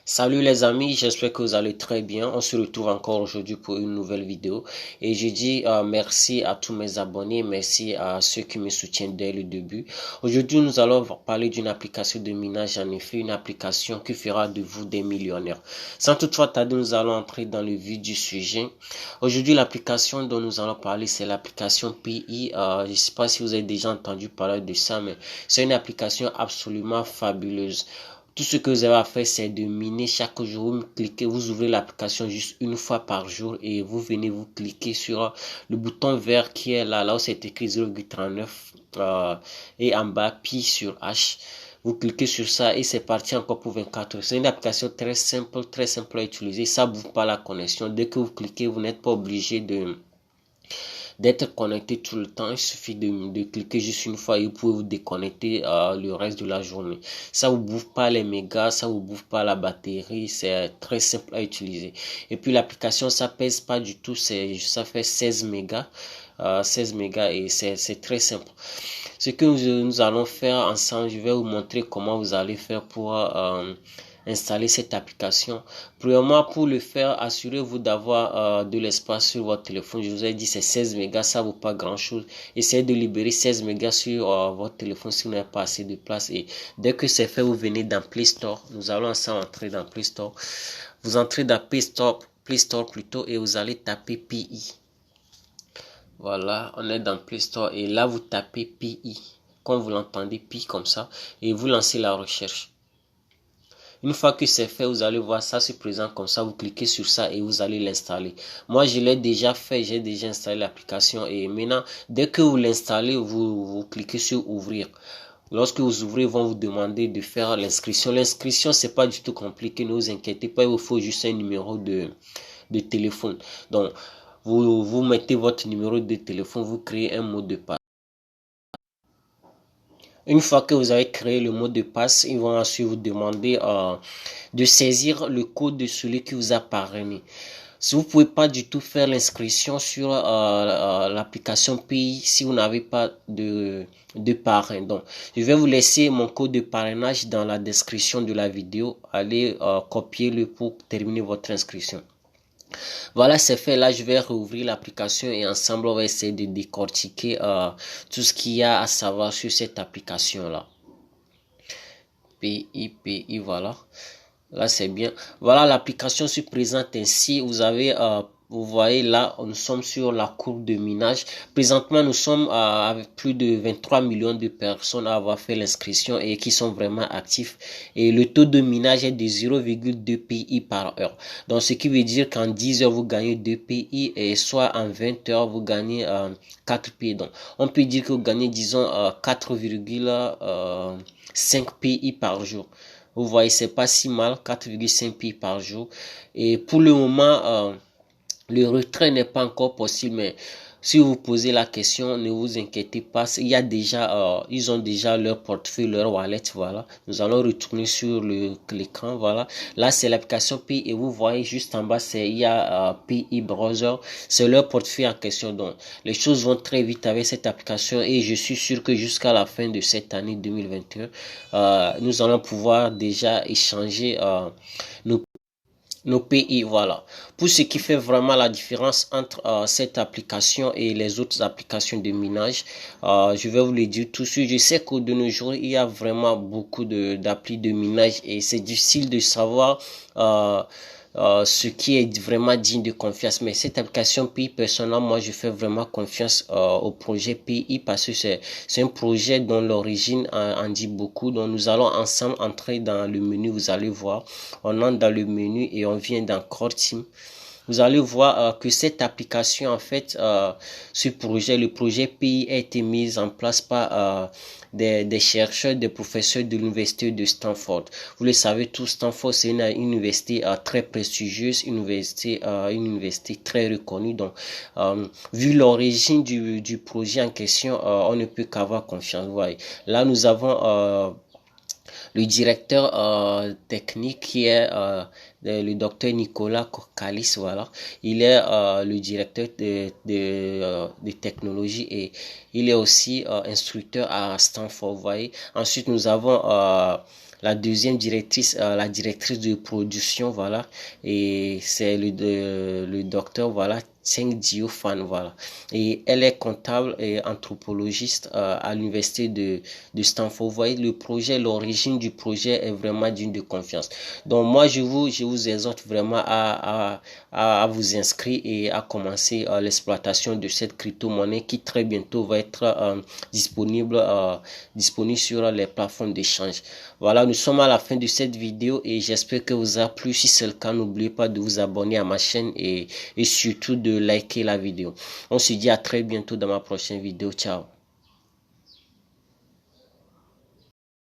Salut les amis, j'espère que vous allez très bien. On se retrouve encore aujourd'hui pour une nouvelle vidéo. Et je dis merci à tous mes abonnés, merci à ceux qui me soutiennent dès le début. Aujourd'hui, nous allons parler d'une application de minage, en effet, une application qui fera de vous des millionnaires. Sans toutefois tarder, nous allons entrer dans le vif du sujet. Aujourd'hui, l'application dont nous allons parler, c'est l'application PI. Je ne sais pas si vous avez déjà entendu parler de ça, mais c'est une application absolument fabuleuse. Tout ce que vous avez à faire, c'est de miner chaque jour. Vous cliquez, vous ouvrez l'application juste une fois par jour et vous venez vous cliquer sur le bouton vert qui est là où c'est écrit 0,39 et en bas Pi sur H. Vous cliquez sur ça et c'est parti encore pour 24 heures. C'est une application très simple à utiliser. Ça ne bouffe pas la connexion. Dès que vous cliquez, vous n'êtes pas obligé d'être connecté tout le temps. Il suffit de cliquer juste une fois et vous pouvez vous déconnecter le reste de la journée. Ça vous bouffe pas les mégas, ça vous bouffe pas la batterie, c'est très simple à utiliser. Et puis l'application, ça pèse pas du tout, ça fait 16 mégas. 16 mégas et c'est très simple. Ce que nous allons faire ensemble, je vais vous montrer comment vous allez faire pour installer cette application. Premièrement, pour le faire, assurez-vous d'avoir de l'espace sur votre téléphone. Je vous ai dit c'est 16 mégas, ça vaut pas grand chose. Essayez de libérer 16 mégas sur votre téléphone si vous n'avez pas assez de place. Et dès que c'est fait, vous venez dans Play Store. Nous allons ensemble entrer dans Play Store. Vous entrez dans Play Store plutôt et vous allez taper PI. Voilà, on est dans Play Store et là vous tapez PI, comme vous l'entendez, PI comme ça, et vous lancez la recherche. Une fois que c'est fait, vous allez voir ça se présente comme ça, vous cliquez sur ça et vous allez l'installer. Moi, je l'ai déjà fait, j'ai déjà installé l'application et maintenant, dès que vous l'installez, vous cliquez sur ouvrir. Lorsque vous ouvrez, ils vont vous demander de faire l'inscription. L'inscription, c'est pas du tout compliqué, ne vous inquiétez pas, il vous faut juste un numéro de téléphone. Donc, vous mettez votre numéro de téléphone, vous créez un mot de passe. Une fois que vous avez créé le mot de passe, ils vont ensuite vous demander de saisir le code de celui qui vous a parrainé. Si vous ne pouvez pas du tout faire l'inscription sur l'application Pays si vous n'avez pas de parrain. Donc, je vais vous laisser mon code de parrainage dans la description de la vidéo. Allez copier-le pour terminer votre inscription. Voilà, c'est fait. Là, je vais rouvrir l'application et ensemble, on va essayer de décortiquer tout ce qu'il y a à savoir sur cette application-là. PI, voilà. Là, c'est bien. Voilà, l'application se présente ainsi. Vous voyez là, nous sommes sur la courbe de minage. Présentement, nous sommes avec plus de 23 millions de personnes à avoir fait l'inscription et qui sont vraiment actifs. Et le taux de minage est de 0,2 PI par heure. Donc, ce qui veut dire qu'en 10 heures, vous gagnez 2 PI et soit en 20 heures, vous gagnez 4 PI. Donc, on peut dire que vous gagnez, disons, 4,5 PI par jour. Vous voyez, c'est pas si mal, 4,5 pi par jour. Et pour le moment, le retrait n'est pas encore possible, mais si vous posez la question, ne vous inquiétez pas. Il y a déjà, ils ont déjà leur portefeuille, leur wallet, voilà. Nous allons retourner sur l'écran, voilà. Là, c'est l'application PI et vous voyez juste en bas, il y a PI Browser. C'est leur portefeuille en question. Donc, les choses vont très vite avec cette application et je suis sûr que jusqu'à la fin de cette année 2021, nous allons pouvoir déjà échanger nos pays, voilà. Pour ce qui fait vraiment la différence entre cette application et les autres applications de minage, je vais vous le dire tout de suite. Je sais qu'au de nos jours, il y a vraiment beaucoup d'applis de minage et c'est difficile de savoir ce qui est vraiment digne de confiance. Mais cette application PI, personnellement, moi, je fais vraiment confiance au projet PI parce que c'est un projet dont l'origine en dit beaucoup. Donc, nous allons ensemble entrer dans le menu. Vous allez voir, on entre dans le menu et on vient dans Core Team. Vous allez voir que cette application, en fait, le projet PI a été mis en place par des chercheurs, des professeurs de l'université de Stanford. Vous le savez tous, Stanford, c'est une université très prestigieuse, une université très reconnue. Donc, vu l'origine du projet en question, on ne peut qu'avoir confiance. Ouais. Là, nous avons le directeur technique qui est le docteur Nicolas Kokalis, voilà. Il est le directeur de technologie et il est aussi instructeur à Stanford, vous voyez. Ensuite, nous avons la deuxième directrice, la directrice de production, voilà, et c'est le docteur, voilà, Tseng Diofan, voilà. Et elle est comptable et anthropologiste à l'université de Stanford. Vous voyez, le projet, l'origine du projet est vraiment digne de confiance. Donc moi, je vous exhorte vraiment à vous inscrire et à commencer l'exploitation de cette crypto-monnaie qui très bientôt va être disponible sur les plateformes d'échange. Voilà, nous sommes à la fin de cette vidéo et j'espère que vous a plu. Si c'est le cas, n'oubliez pas de vous abonner à ma chaîne et surtout de liker la vidéo. On se dit à très bientôt dans ma prochaine vidéo. Ciao.